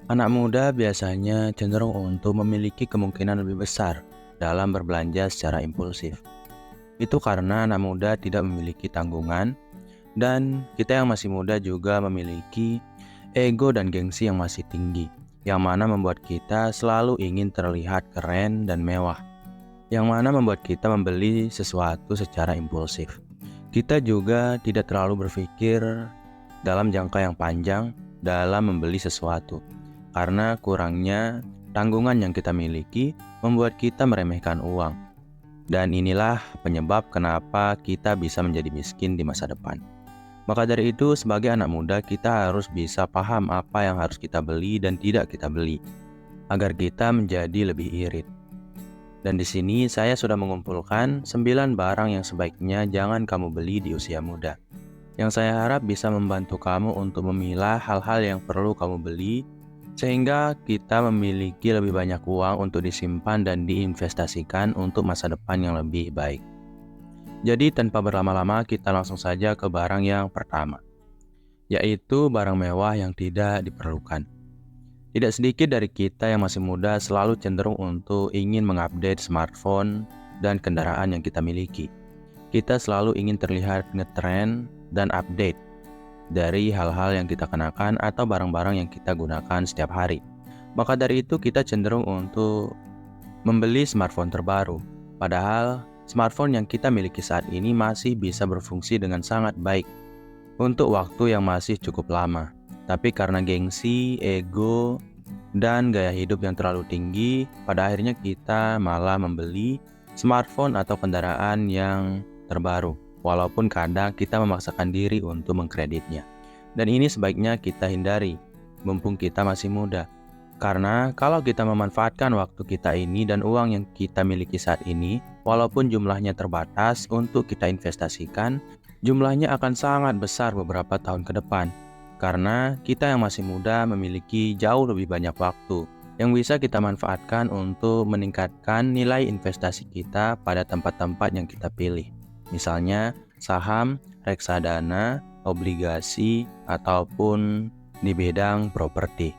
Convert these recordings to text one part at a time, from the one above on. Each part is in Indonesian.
Anak muda biasanya cenderung untuk memiliki kemungkinan lebih besar dalam berbelanja secara impulsif. Itu karena anak muda tidak memiliki tanggungan dan kita yang masih muda juga memiliki ego dan gengsi yang masih tinggi, yang mana membuat kita selalu ingin terlihat keren dan mewah, yang mana membuat kita membeli sesuatu secara impulsif. Kita juga tidak terlalu berpikir dalam jangka yang panjang dalam membeli sesuatu, karena kurangnya tanggungan yang kita miliki membuat kita meremehkan uang. Dan inilah penyebab kenapa kita bisa menjadi miskin di masa depan. Maka dari itu, sebagai anak muda, kita harus bisa paham apa yang harus kita beli dan tidak kita beli, agar kita menjadi lebih irit. Dan di sini saya sudah mengumpulkan 9 barang yang sebaiknya jangan kamu beli di usia muda, yang saya harap bisa membantu kamu untuk memilah hal-hal yang perlu kamu beli, sehingga kita memiliki lebih banyak uang untuk disimpan dan diinvestasikan untuk masa depan yang lebih baik. Jadi tanpa berlama-lama kita langsung saja ke barang yang pertama, yaitu barang mewah yang tidak diperlukan. Tidak sedikit dari kita yang masih muda selalu cenderung untuk ingin mengupdate smartphone dan kendaraan yang kita miliki. Kita selalu ingin terlihat ngetrend dan update dari hal-hal yang kita kenakan atau barang-barang yang kita gunakan setiap hari. Maka dari itu kita cenderung untuk membeli smartphone terbaru. Padahal smartphone yang kita miliki saat ini masih bisa berfungsi dengan sangat baik untuk waktu yang masih cukup lama. Tapi karena gengsi, ego, dan gaya hidup yang terlalu tinggi, pada akhirnya kita malah membeli smartphone atau kendaraan yang terbaru, walaupun kadang kita memaksakan diri untuk mengkreditnya. Dan ini sebaiknya kita hindari, mumpung kita masih muda. Karena kalau kita memanfaatkan waktu kita ini dan uang yang kita miliki saat ini, walaupun jumlahnya terbatas untuk kita investasikan, jumlahnya akan sangat besar beberapa tahun ke depan. Karena kita yang masih muda memiliki jauh lebih banyak waktu yang bisa kita manfaatkan untuk meningkatkan nilai investasi kita pada tempat-tempat yang kita pilih. Misalnya saham, reksadana, obligasi, ataupun di bidang properti.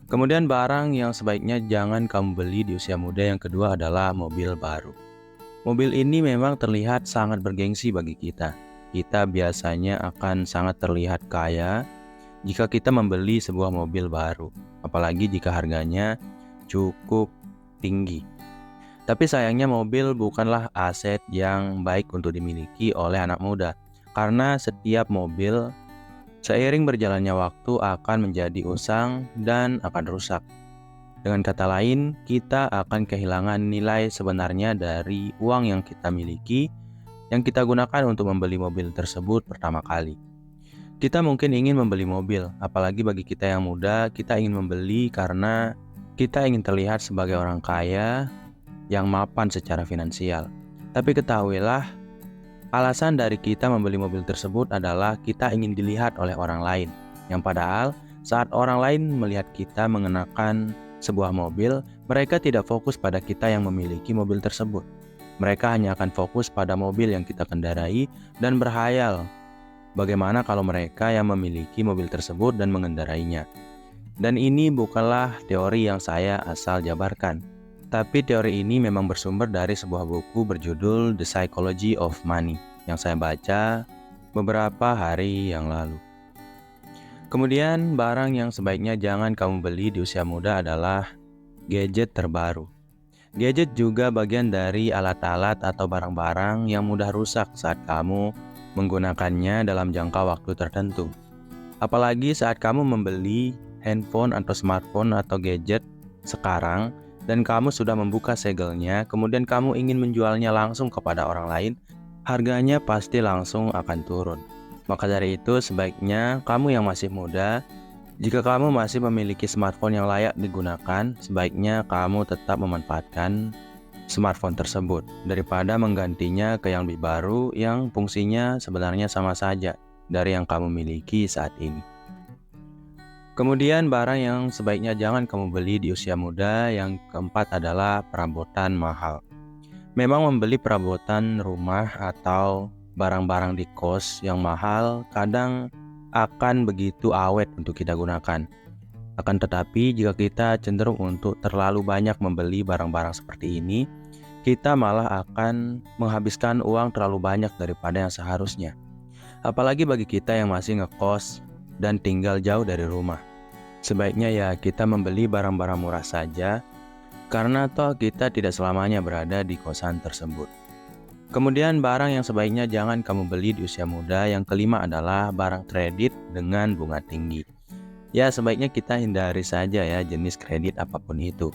Kemudian barang yang sebaiknya jangan kamu beli di usia muda yang kedua adalah mobil baru. Mobil ini memang terlihat sangat bergengsi bagi kita. Kita biasanya akan sangat terlihat kaya jika kita membeli sebuah mobil baru, apalagi jika harganya cukup tinggi. Tapi sayangnya mobil bukanlah aset yang baik untuk dimiliki oleh anak muda, karena setiap mobil seiring berjalannya waktu akan menjadi usang dan akan rusak. Dengan kata lain, kita akan kehilangan nilai sebenarnya dari uang yang kita miliki, yang kita gunakan untuk membeli mobil tersebut pertama kali. Kita mungkin ingin membeli mobil, apalagi bagi kita yang muda, kita ingin membeli karena kita ingin terlihat sebagai orang kaya yang mapan secara finansial. Tapi ketahuilah, alasan dari kita membeli mobil tersebut adalah kita ingin dilihat oleh orang lain, yang padahal saat orang lain melihat kita mengenakan sebuah mobil, mereka tidak fokus pada kita yang memiliki mobil tersebut. Mereka hanya akan fokus pada mobil yang kita kendarai dan berhayal bagaimana kalau mereka yang memiliki mobil tersebut dan mengendarainya. Dan ini bukanlah teori yang saya asal jabarkan, tapi teori ini memang bersumber dari sebuah buku berjudul The Psychology of Money yang saya baca beberapa hari yang lalu. Kemudian barang yang sebaiknya jangan kamu beli di usia muda adalah gadget terbaru. Gadget juga bagian dari alat-alat atau barang-barang yang mudah rusak saat kamu menggunakannya dalam jangka waktu tertentu. Apalagi saat kamu membeli handphone atau smartphone atau gadget sekarang dan kamu sudah membuka segelnya, kemudian kamu ingin menjualnya langsung kepada orang lain, harganya pasti langsung akan turun. Maka dari itu sebaiknya kamu yang masih muda, jika kamu masih memiliki smartphone yang layak digunakan, sebaiknya kamu tetap memanfaatkan smartphone tersebut daripada menggantinya ke yang lebih baru yang fungsinya sebenarnya sama saja dari yang kamu miliki saat ini. Kemudian barang yang sebaiknya jangan kamu beli di usia muda yang keempat adalah perabotan mahal. Memang membeli perabotan rumah atau barang-barang di kos yang mahal kadang akan begitu awet untuk kita gunakan. Akan tetapi, jika kita cenderung untuk terlalu banyak membeli barang-barang seperti ini, kita malah akan menghabiskan uang terlalu banyak daripada yang seharusnya. Apalagi bagi kita yang masih ngekos dan tinggal jauh dari rumah. Sebaiknya ya kita membeli barang-barang murah saja, karena toh kita tidak selamanya berada di kosan tersebut. Kemudian barang yang sebaiknya jangan kamu beli di usia muda yang kelima adalah barang kredit dengan bunga tinggi. Ya, sebaiknya kita hindari saja ya jenis kredit apapun itu.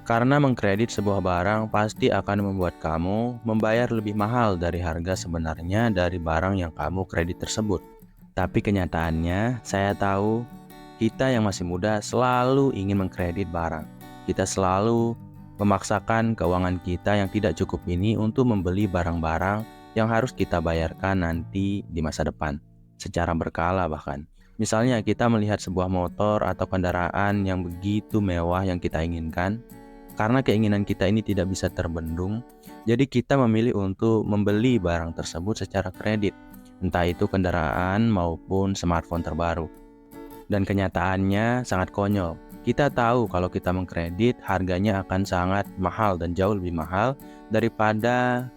Karena mengkredit sebuah barang pasti akan membuat kamu membayar lebih mahal dari harga sebenarnya dari barang yang kamu kredit tersebut. Tapi kenyataannya, saya tahu kita yang masih muda selalu ingin mengkredit barang. Kita selalu memaksakan keuangan kita yang tidak cukup ini untuk membeli barang-barang yang harus kita bayarkan nanti di masa depan, secara berkala bahkan. Misalnya kita melihat sebuah motor atau kendaraan yang begitu mewah yang kita inginkan, karena keinginan kita ini tidak bisa terbendung, jadi kita memilih untuk membeli barang tersebut secara kredit, entah itu kendaraan maupun smartphone terbaru. Dan kenyataannya sangat konyol. Kita tahu kalau kita mengkredit harganya akan sangat mahal dan jauh lebih mahal daripada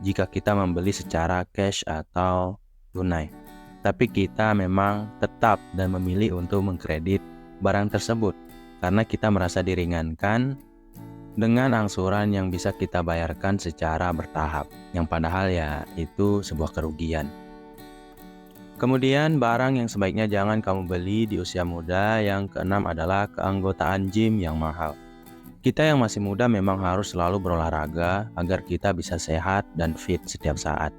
jika kita membeli secara cash atau tunai. Tapi kita memang tetap dan memilih untuk mengkredit barang tersebut karena kita merasa diringankan dengan angsuran yang bisa kita bayarkan secara bertahap, yang padahal ya itu sebuah kerugian. Kemudian barang yang sebaiknya jangan kamu beli di usia muda yang keenam adalah keanggotaan gym yang mahal. Kita yang masih muda memang harus selalu berolahraga agar kita bisa sehat dan fit setiap saat.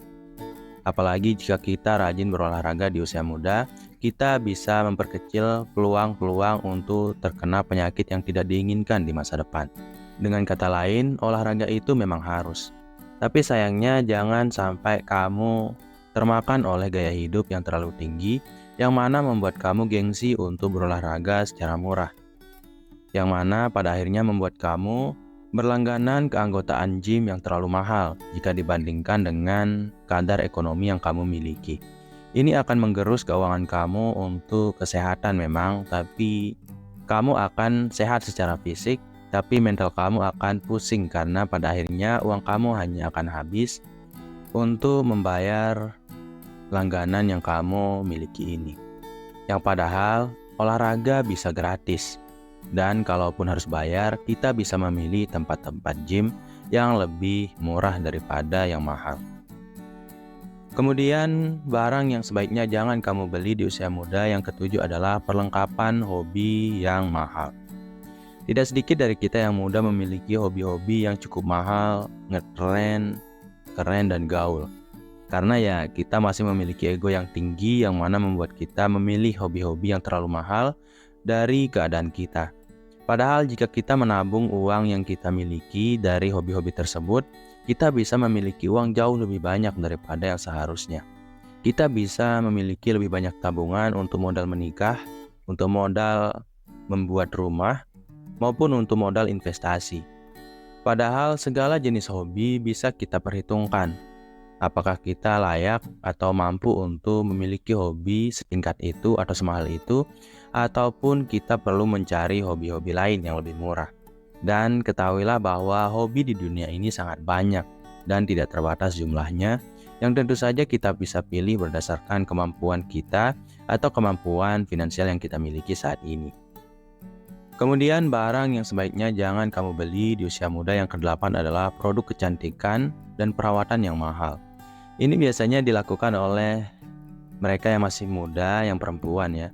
Apalagi jika kita rajin berolahraga di usia muda, kita bisa memperkecil peluang-peluang untuk terkena penyakit yang tidak diinginkan di masa depan. Dengan kata lain, olahraga itu memang harus. Tapi sayangnya jangan sampai kamu termakan oleh gaya hidup yang terlalu tinggi, yang mana membuat kamu gengsi untuk berolahraga secara murah. Yang mana pada akhirnya membuat kamu berlangganan keanggotaan gym yang terlalu mahal jika dibandingkan dengan kadar ekonomi yang kamu miliki. Ini akan menggerus keuangan kamu untuk kesehatan memang, tapi kamu akan sehat secara fisik, tapi mental kamu akan pusing karena pada akhirnya uang kamu hanya akan habis untuk membayar langganan yang kamu miliki ini. Yang padahal olahraga bisa gratis. Dan kalaupun harus bayar, kita bisa memilih tempat-tempat gym yang lebih murah daripada yang mahal. Kemudian, barang yang sebaiknya jangan kamu beli di usia muda yang ketujuh adalah perlengkapan hobi yang mahal. Tidak sedikit dari kita yang muda memiliki hobi-hobi yang cukup mahal, ngetren, keren, dan gaul. Karena ya kita masih memiliki ego yang tinggi yang mana membuat kita memilih hobi-hobi yang terlalu mahal dari keadaan kita. Padahal jika kita menabung uang yang kita miliki dari hobi-hobi tersebut, kita bisa memiliki uang jauh lebih banyak daripada yang seharusnya. Kita bisa memiliki lebih banyak tabungan untuk modal menikah, untuk modal membuat rumah, maupun untuk modal investasi. Padahal segala jenis hobi bisa kita perhitungkan. Apakah kita layak atau mampu untuk memiliki hobi setingkat itu atau semahal itu, ataupun kita perlu mencari hobi-hobi lain yang lebih murah. Dan ketahuilah bahwa hobi di dunia ini sangat banyak dan tidak terbatas jumlahnya, yang tentu saja kita bisa pilih berdasarkan kemampuan kita atau kemampuan finansial yang kita miliki saat ini. Kemudian barang yang sebaiknya jangan kamu beli di usia muda yang ke-8 adalah produk kecantikan dan perawatan yang mahal. Ini biasanya dilakukan oleh mereka yang masih muda, yang perempuan ya.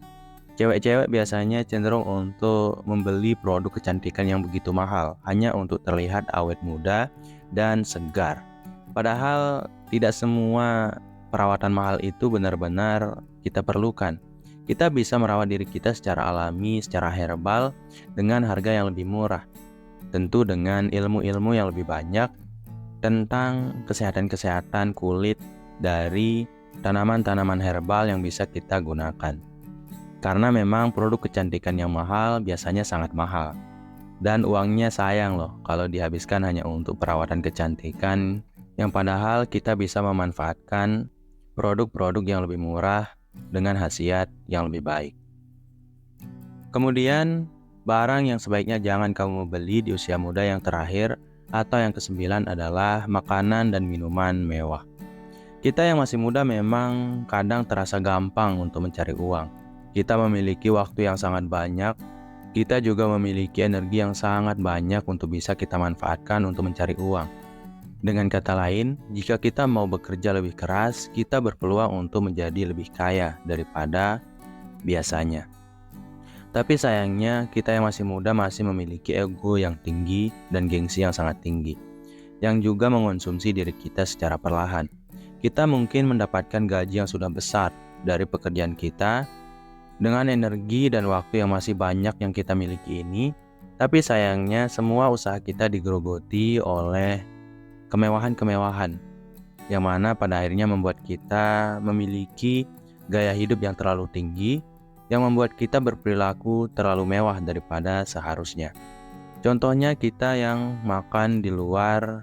Cewek-cewek biasanya cenderung untuk membeli produk kecantikan yang begitu mahal hanya untuk terlihat awet muda dan segar. Padahal tidak semua perawatan mahal itu benar-benar kita perlukan. Kita bisa merawat diri kita secara alami, secara herbal dengan harga yang lebih murah. Tentu dengan ilmu-ilmu yang lebih banyak tentang kesehatan-kesehatan kulit dari tanaman-tanaman herbal yang bisa kita gunakan. Karena memang produk kecantikan yang mahal biasanya sangat mahal. Dan uangnya sayang loh kalau dihabiskan hanya untuk perawatan kecantikan yang padahal kita bisa memanfaatkan produk-produk yang lebih murah dengan khasiat yang lebih baik. Kemudian, barang yang sebaiknya jangan kamu beli di usia muda yang terakhir atau yang kesembilan adalah makanan dan minuman mewah. Kita yang masih muda memang kadang terasa gampang untuk mencari uang. Kita memiliki waktu yang sangat banyak, kita juga memiliki energi yang sangat banyak untuk bisa kita manfaatkan untuk mencari uang. Dengan kata lain, jika kita mau bekerja lebih keras, kita berpeluang untuk menjadi lebih kaya daripada biasanya. Tapi sayangnya, kita yang masih muda masih memiliki ego yang tinggi dan gengsi yang sangat tinggi, yang juga mengonsumsi diri kita secara perlahan. Kita mungkin mendapatkan gaji yang sudah besar dari pekerjaan kita dengan energi dan waktu yang masih banyak yang kita miliki ini, tapi sayangnya semua usaha kita digerogoti oleh kemewahan-kemewahan, yang mana pada akhirnya membuat kita memiliki gaya hidup yang terlalu tinggi, yang membuat kita berperilaku terlalu mewah daripada seharusnya. Contohnya kita yang makan di luar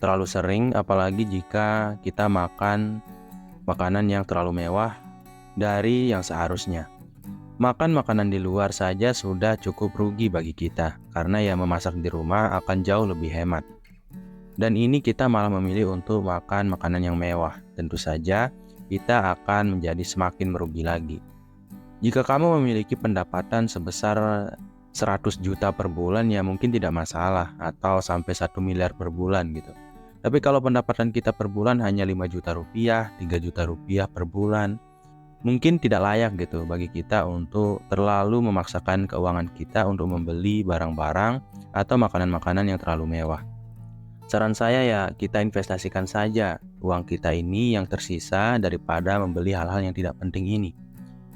terlalu sering, apalagi jika kita makan makanan yang terlalu mewah dari yang seharusnya. Makan makanan di luar saja sudah cukup rugi bagi kita, karena yang memasak di rumah akan jauh lebih hemat. Dan ini kita malah memilih untuk makan makanan yang mewah. Tentu saja kita akan menjadi semakin merugi lagi. Jika kamu memiliki pendapatan sebesar 100 juta per bulan, ya mungkin tidak masalah, atau sampai 1 miliar per bulan gitu. Tapi kalau pendapatan kita per bulan hanya 5 juta rupiah, 3 juta rupiah per bulan, mungkin tidak layak gitu bagi kita untuk terlalu memaksakan keuangan kita untuk membeli barang-barang atau makanan-makanan yang terlalu mewah. Saran saya ya, kita investasikan saja uang kita ini yang tersisa daripada membeli hal-hal yang tidak penting ini.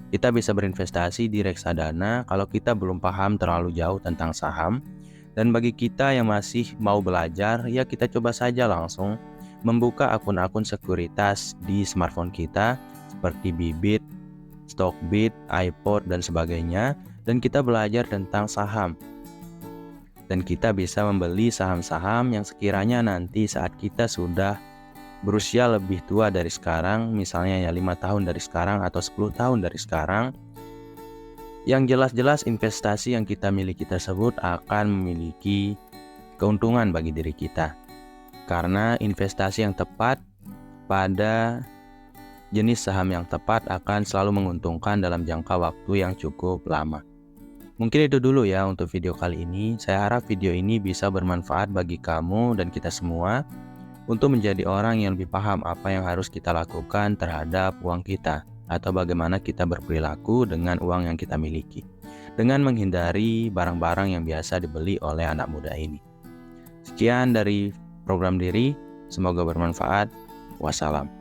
Kita bisa berinvestasi di reksadana kalau kita belum paham terlalu jauh tentang saham. Dan bagi kita yang masih mau belajar, ya kita coba saja langsung membuka akun-akun sekuritas di smartphone kita seperti Bybit, Stockbit, iPod, dan sebagainya. Dan kita belajar tentang saham. Dan kita bisa membeli saham-saham yang sekiranya nanti saat kita sudah berusia lebih tua dari sekarang, misalnya ya 5 tahun dari sekarang atau 10 tahun dari sekarang, yang jelas-jelas investasi yang kita miliki tersebut akan memiliki keuntungan bagi diri kita. Karena investasi yang tepat pada jenis saham yang tepat akan selalu menguntungkan dalam jangka waktu yang cukup lama. Mungkin itu dulu ya untuk video kali ini. Saya harap video ini bisa bermanfaat bagi kamu dan kita semua untuk menjadi orang yang lebih paham apa yang harus kita lakukan terhadap uang kita, atau bagaimana kita berperilaku dengan uang yang kita miliki, dengan menghindari barang-barang yang biasa dibeli oleh anak muda ini. Sekian dari program Diri, semoga bermanfaat. Wassalam.